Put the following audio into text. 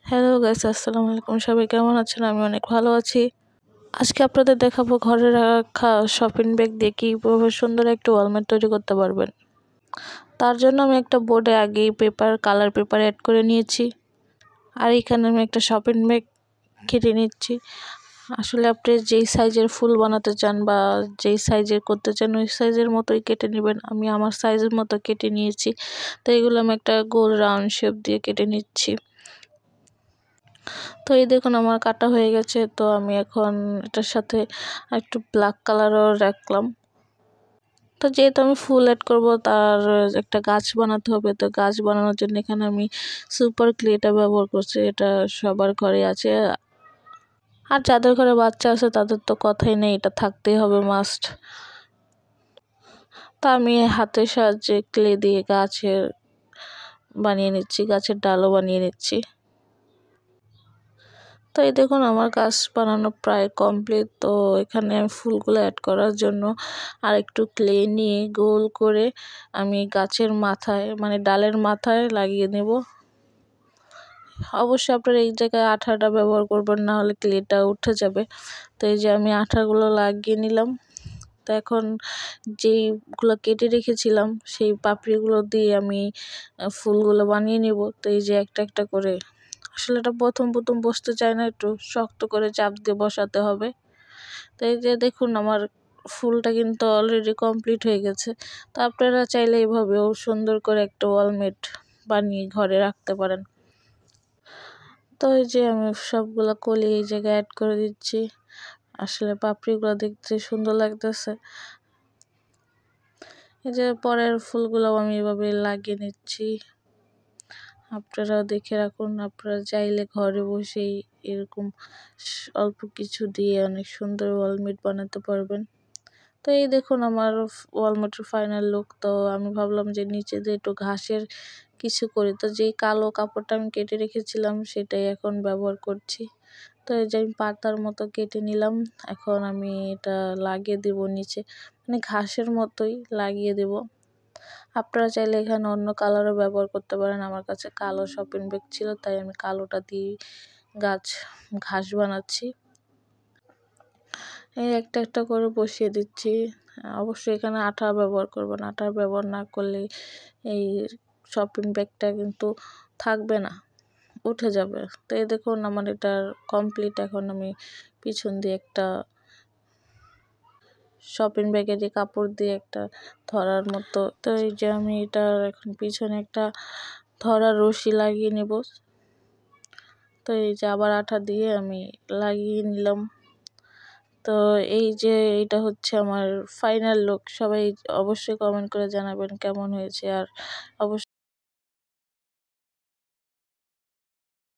Hello guys, আসসালামু আলাইকুম। সবাই কেমন আছেন? আমি অনেক ভালো আছি। আজকে আপনাদের দেখাবো ঘরে রাখা শপিং ব্যাগ দিয়ে কীভাবে সুন্দর একটা ওয়ালমেট তৈরি করতে পারবেন। তার জন্য আমি একটা বোর্ডে আগেই কালার পেপার অ্যাড করে নিয়েছি। আর এখানে আমি একটা শপিং ব্যাগ কেটে নিচ্ছি। আসলে আপনি যেই সাইজের ফুল বানাতে চান বা যেই সাইজের করতে চান ওই সাইজের মতোই কেটে নেবেন। আমি আমার সাইজের মতো কেটে নিয়েছি। তো এগুলো আমি একটা গোল রাউন্ড শেপ দিয়ে কেটে নিচ্ছি। তো এই দেখুন আমার কাটা হয়ে গেছে। তো আমি এখন এটার সাথে একটু ব্ল্যাক কালারও রাখলাম। তো যেহেতু আমি ফুল অ্যাড করব, তার একটা গাছ বানাতে হবে। তো গাছ বানানোর জন্য এখানে আমি সুপার ক্লেটা ব্যবহার করছি। এটা সবার ঘরে আছে, আর যাদের ঘরে বাচ্চা আছে তাদের তো কথাই নেই, এটা থাকতেই হবে মাস্ট। তা আমি হাতের সাহায্যে ক্লে দিয়ে গাছের ডালও বানিয়ে নিচ্ছি। তো এই দেখুন আমার গাছ বানানো প্রায় কমপ্লিট। তো এখানে আমি ফুলগুলো অ্যাড করার জন্য আর একটু ক্লে নিয়ে গোল করে আমি গাছের মাথায় ডালের মাথায় লাগিয়ে নেব। অবশ্যই আপনারা এই জায়গায় আঠাটা ব্যবহার করবেন, না হলে ক্লেটা উঠে যাবে। তো এই যে আমি আঠাগুলো লাগিয়ে নিলাম। তো এখন যেইগুলো কেটে রেখেছিলাম সেই পাপড়িগুলো দিয়ে আমি ফুলগুলো বানিয়ে নেব। তো এই যে একটা একটা করে, আসলে এটা প্রথম বসতে চায় না, একটু শক্ত করে চাপ দিয়ে বসাতে হবে। তো এই যে দেখুন আমার ফুলটা কিন্তু অলরেডি কমপ্লিট হয়ে গেছে। তো আপনারা চাইলে এভাবেও সুন্দর করে একটা ওয়ালমেট বানিয়ে ঘরে রাখতে পারেন। তো এই যে আমি সবগুলো কলি এই জায়গায় অ্যাড করে দিচ্ছি। আসলে পাপড়িগুলো দেখতে সুন্দর লাগতেছে। এই যে পরের ফুলগুলো আমি এভাবে লাগিয়ে নিচ্ছি। আপনারাও দেখে রাখুন, আপনারা চাইলে ঘরে বসেই এরকম অল্প কিছু দিয়ে অনেক সুন্দর ওয়ালমেট বানাতে পারবেন। তো এই দেখুন আমার ওয়ালমেটের ফাইনাল লুক। তো আমি ভাবলাম যে নিচে দিয়ে একটু ঘাসের কিছু করি। তো যেই কালো কাপড়টা আমি কেটে রেখেছিলাম সেটাই এখন ব্যবহার করছি। তো এই যে আমি পাতার মতো কেটে নিলাম। এখন আমি এটা লাগিয়ে দেব নিচে, ঘাসের মতোই লাগিয়ে দেব। আপনারা চাইলে এখানে অন্য কালারও ব্যবহার করতে পারেন। আমার কাছে কালো শপিং ব্যাগ ছিল, তাই আমি কালোটা দিয়ে ঘাস বানাচ্ছি। এই একটা একটা করে বসিয়ে দিচ্ছি। অবশ্যই এখানে আঠা ব্যবহার করবেন। আঠা ব্যবহার না করলে এই শপিং ব্যাগটা কিন্তু থাকবে না, উঠে যাবে। তো এই দেখুন আমার এটা কমপ্লিট। এখন আমি পিছন দিয়ে একটা শপিং ব্যাগের যে কাপড় দিয়ে একটা ধরার মতো, তো এই যে আমি এটার এখন পিছনে একটা ধরার রশি লাগিয়ে নেব। তো এই যে আবার আঠা দিয়ে আমি লাগিয়ে নিলাম। তো এই যে এটা হচ্ছে আমার ফাইনাল লুক। সবাই অবশ্যই কমেন্ট করে জানাবেন কেমন হয়েছে, আর অবশ্যই